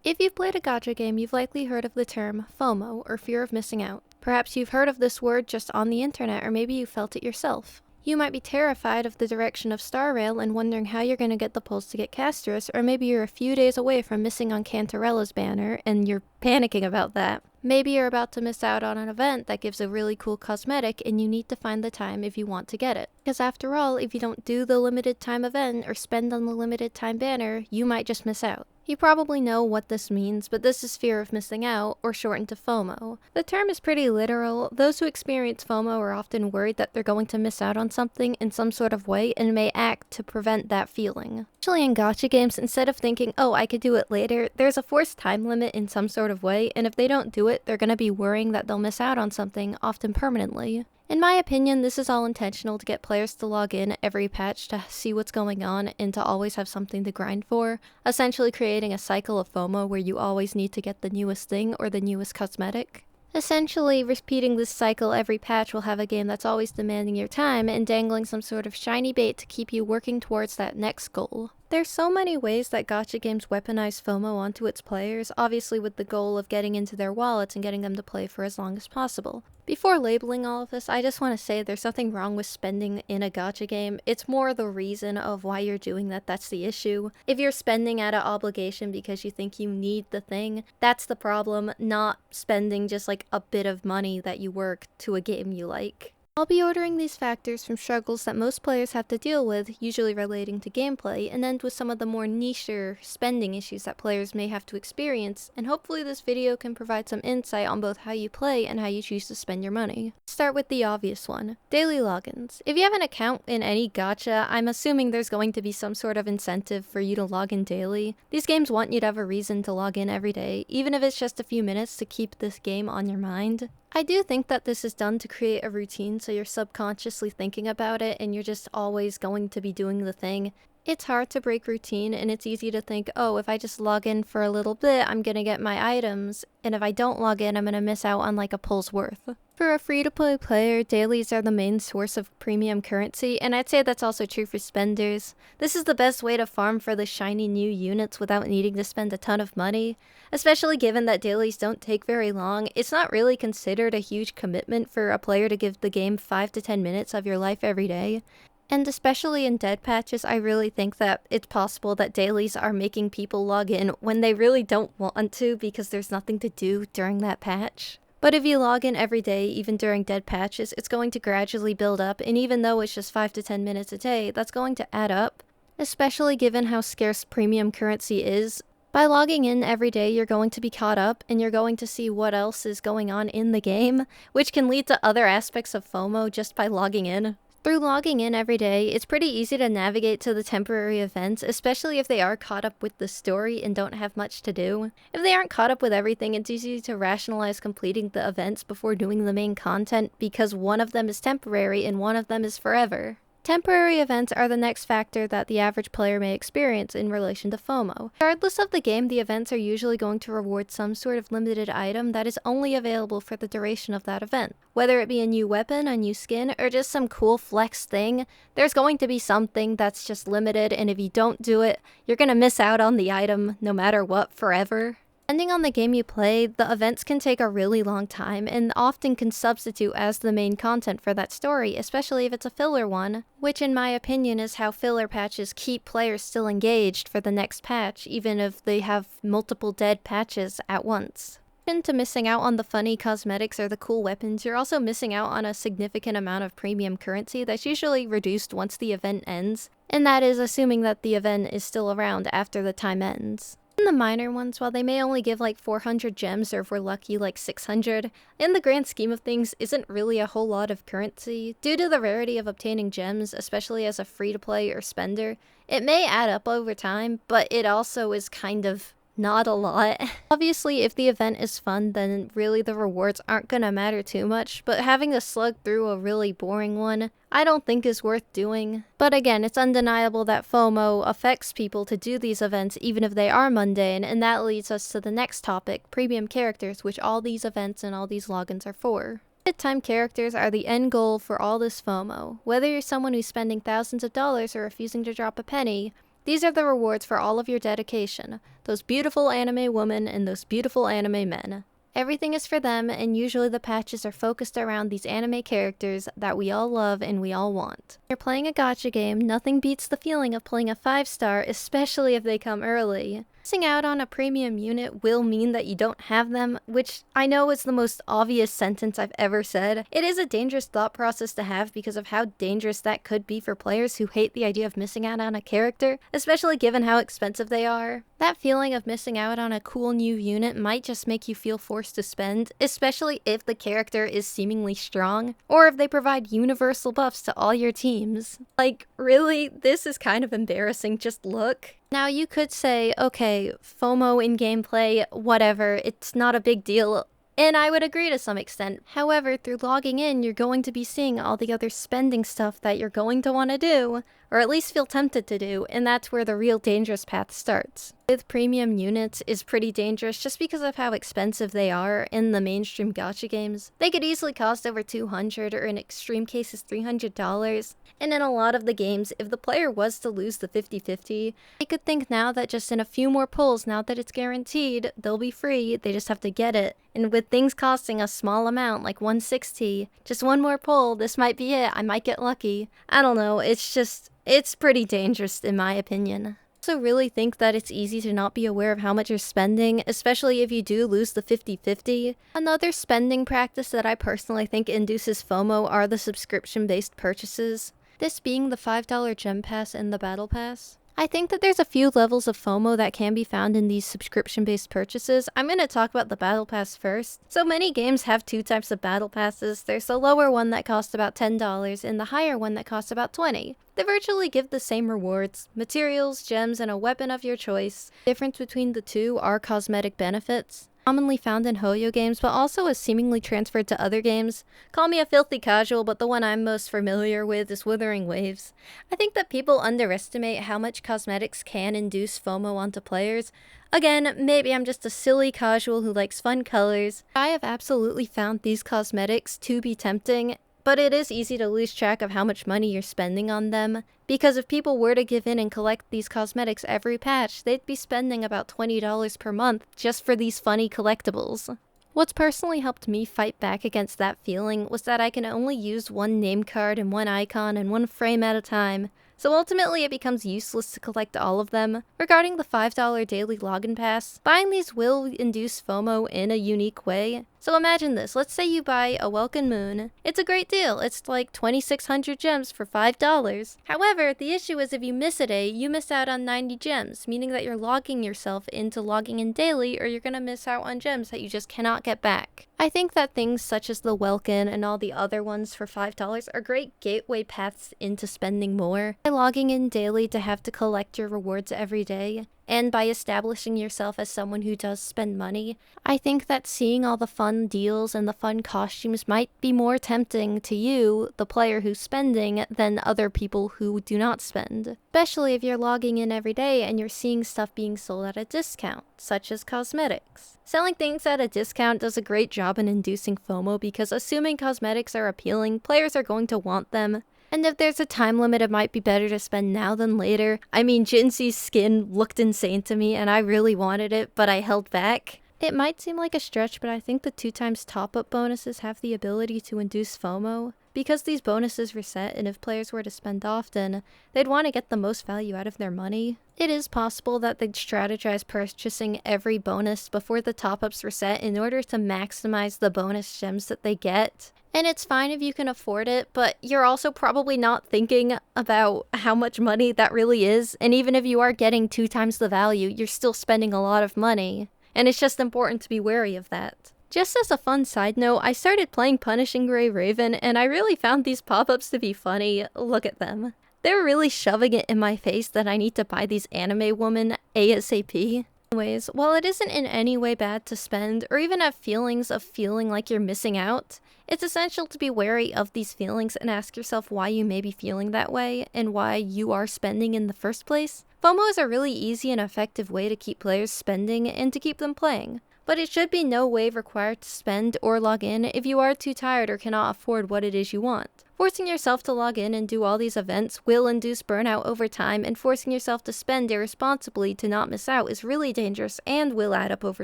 If you've played a gacha game, you've likely heard of the term FOMO, or fear of missing out. Perhaps you've heard of this word just on the internet, or maybe you felt it yourself. You might be terrified of the direction of Star Rail and wondering how you're going to get the pulse to get Castris, or maybe you're a few days away from missing on Cantarella's banner, and you're panicking about that. Maybe you're about to miss out on an event that gives a really cool cosmetic, and you need to find the time if you want to get it. Because after all, if you don't do the limited time event or spend on the limited time banner, you might just miss out. You probably know what this means, but this is fear of missing out, or shortened to FOMO. The term is pretty literal. Those who experience FOMO are often worried that they're going to miss out on something in some sort of way and may act to prevent that feeling. Especially in gacha games, instead of thinking, oh, I could do it later, there's a forced time limit in some sort of way, and if they don't do it, they're gonna be worrying that they'll miss out on something, often permanently. In my opinion, this is all intentional to get players to log in every patch to see what's going on and to always have something to grind for, essentially creating a cycle of FOMO where you always need to get the newest thing or the newest cosmetic. Essentially, repeating this cycle every patch will have a game that's always demanding your time and dangling some sort of shiny bait to keep you working towards that next goal. There's so many ways that gacha games weaponize FOMO onto its players, obviously with the goal of getting into their wallets and getting them to play for as long as possible. Before labeling all of this, I just want to say there's nothing wrong with spending in a gacha game. It's more the reason of why you're doing that that's the issue. If you're spending out of obligation because you think you need the thing, that's the problem, not spending just like a bit of money that you work to a game you like. I'll be ordering these factors from struggles that most players have to deal with, usually relating to gameplay, and end with some of the more niche-er spending issues that players may have to experience, and hopefully this video can provide some insight on both how you play and how you choose to spend your money. Let's start with the obvious one, daily logins. If you have an account in any gacha, I'm assuming there's going to be some sort of incentive for you to log in daily. These games want you to have a reason to log in every day, even if it's just a few minutes to keep this game on your mind. I do think that this is done to create a routine so you're subconsciously thinking about it and you're just always going to be doing the thing. It's hard to break routine and it's easy to think, oh, if I just log in for a little bit, I'm gonna get my items, and if I don't log in, I'm gonna miss out on like a pull's worth. For a free-to-play player, dailies are the main source of premium currency, and I'd say that's also true for spenders. This is the best way to farm for the shiny new units without needing to spend a ton of money. Especially given that dailies don't take very long, it's not really considered a huge commitment for a player to give the game 5 to 10 minutes of your life every day. And especially in dead patches, I really think that it's possible that dailies are making people log in when they really don't want to because there's nothing to do during that patch. But if you log in every day, even during dead patches, it's going to gradually build up, and even though it's just 5 to 10 minutes a day, that's going to add up. Especially given how scarce premium currency is. By logging in every day, you're going to be caught up, and you're going to see what else is going on in the game, which can lead to other aspects of FOMO just by logging in. Through logging in every day, it's pretty easy to navigate to the temporary events, especially if they are caught up with the story and don't have much to do. If they aren't caught up with everything, it's easy to rationalize completing the events before doing the main content because one of them is temporary and one of them is forever. Temporary events are the next factor that the average player may experience in relation to FOMO. Regardless of the game, the events are usually going to reward some sort of limited item that is only available for the duration of that event. Whether it be a new weapon, a new skin, or just some cool flex thing, there's going to be something that's just limited, and if you don't do it, you're gonna miss out on the item no matter what forever. Depending on the game you play, the events can take a really long time and often can substitute as the main content for that story, especially if it's a filler one, which in my opinion is how filler patches keep players still engaged for the next patch, even if they have multiple dead patches at once. To missing out on the funny cosmetics or the cool weapons, you're also missing out on a significant amount of premium currency that's usually reduced once the event ends, and that is assuming that the event is still around after the time ends. In the minor ones, while they may only give like 400 gems or if we're lucky like 600, in the grand scheme of things isn't really a whole lot of currency. Due to the rarity of obtaining gems, especially as a free-to-play or spender, it may add up over time, but it also is kind of not a lot. Obviously, if the event is fun, then really the rewards aren't gonna matter too much, but having to slug through a really boring one, I don't think is worth doing. But again, it's undeniable that FOMO affects people to do these events even if they are mundane, and that leads us to the next topic, premium characters, which all these events and all these logins are for. Limited time characters are the end goal for all this FOMO. Whether you're someone who's spending thousands of dollars or refusing to drop a penny, These are the rewards for all of your dedication. Those beautiful anime women and those beautiful anime men. Everything is for them, and usually the patches are focused around these anime characters that we all love and we all want. When you're playing a gacha game, nothing beats the feeling of playing a 5-star, especially if they come early. Missing out on a premium unit will mean that you don't have them, which I know is the most obvious sentence I've ever said. It is a dangerous thought process to have because of how dangerous that could be for players who hate the idea of missing out on a character, especially given how expensive they are. That feeling of missing out on a cool new unit might just make you feel forced to spend, especially if the character is seemingly strong, or if they provide universal buffs to all your teams. Like, really? This is kind of embarrassing, just look. Now you could say, okay, FOMO in gameplay, whatever, it's not a big deal. And I would agree to some extent. However, through logging in, you're going to be seeing all the other spending stuff that you're going to want to do, or at least feel tempted to do, and that's where the real dangerous path starts. With premium units is pretty dangerous just because of how expensive they are in the mainstream gacha games. They could easily cost over $200 or in extreme cases $300. And in a lot of the games, if the player was to lose the 50-50, they could think now that just in a few more pulls, now that it's guaranteed, they'll be free, they just have to get it. And with things costing a small amount, like 160, just one more pull, this might be it, I might get lucky. I don't know, it's pretty dangerous in my opinion. I also really think that it's easy to not be aware of how much you're spending, especially if you do lose the 50-50. Another spending practice that I personally think induces FOMO are the subscription-based purchases. This being the $5 gem pass and the battle pass. I think that there's a few levels of FOMO that can be found in these subscription-based purchases. I'm going to talk about the battle pass first. So many games have two types of battle passes. There's the lower one that costs about $10 and the higher one that costs about $20. They virtually give the same rewards, materials, gems, and a weapon of your choice. The difference between the two are cosmetic benefits. Commonly found in Hoyo games, but also is seemingly transferred to other games. Call me a filthy casual, but the one I'm most familiar with is Wuthering Waves. I think that people underestimate how much cosmetics can induce FOMO onto players. Again, maybe I'm just a silly casual who likes fun colors. I have absolutely found these cosmetics to be tempting, but it is easy to lose track of how much money you're spending on them. Because if people were to give in and collect these cosmetics every patch, they'd be spending about $20 per month just for these funny collectibles. What's personally helped me fight back against that feeling was that I can only use one name card and one icon and one frame at a time, so ultimately it becomes useless to collect all of them. Regarding the $5 daily login pass, buying these will induce FOMO in a unique way. So imagine this, let's say you buy a Welkin Moon. It's a great deal, it's like 2,600 gems for $5. However, the issue is if you miss a day, you miss out on 90 gems, meaning that you're logging yourself into logging in daily or you're gonna miss out on gems that you just cannot get back. I think that things such as the Welkin and all the other ones for $5 are great gateway paths into spending more. By logging in daily to have to collect your rewards every day, and by establishing yourself as someone who does spend money, I think that seeing all the fun deals and the fun costumes might be more tempting to you, the player who's spending, than other people who do not spend. Especially if you're logging in every day and you're seeing stuff being sold at a discount, such as cosmetics. Selling things at a discount does a great job in inducing FOMO because assuming cosmetics are appealing, players are going to want them. And if there's a time limit, it might be better to spend now than later. I mean, Jinxi's skin looked insane to me and I really wanted it, but I held back. It might seem like a stretch, but I think the 2x top-up bonuses have the ability to induce FOMO. Because these bonuses reset, and if players were to spend often, they'd want to get the most value out of their money. It is possible that they'd strategize purchasing every bonus before the top-ups reset in order to maximize the bonus gems that they get. And it's fine if you can afford it, but you're also probably not thinking about how much money that really is, and even if you are getting 2x the value, you're still spending a lot of money. And it's just important to be wary of that. Just as a fun side note, I started playing Punishing Gray Raven, and I really found these pop-ups to be funny. Look at them. They're really shoving it in my face that I need to buy these anime women ASAP. Anyways, while it isn't in any way bad to spend, or even have feelings of feeling like you're missing out, it's essential to be wary of these feelings and ask yourself why you may be feeling that way, and why you are spending in the first place. FOMO is a really easy and effective way to keep players spending and to keep them playing. But it should be no way required to spend or log in if you are too tired or cannot afford what it is you want. Forcing yourself to log in and do all these events will induce burnout over time, and forcing yourself to spend irresponsibly to not miss out is really dangerous and will add up over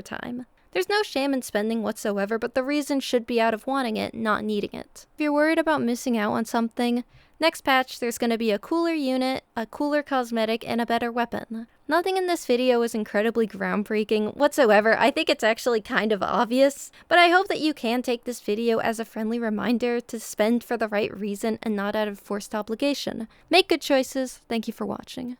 time. There's no shame in spending whatsoever, but the reason should be out of wanting it, not needing it. If you're worried about missing out on something, next patch there's going to be a cooler unit, a cooler cosmetic, and a better weapon. Nothing in this video is incredibly groundbreaking whatsoever. I think it's actually kind of obvious, but I hope that you can take this video as a friendly reminder to spend for the right reason and not out of forced obligation. Make good choices. Thank you for watching.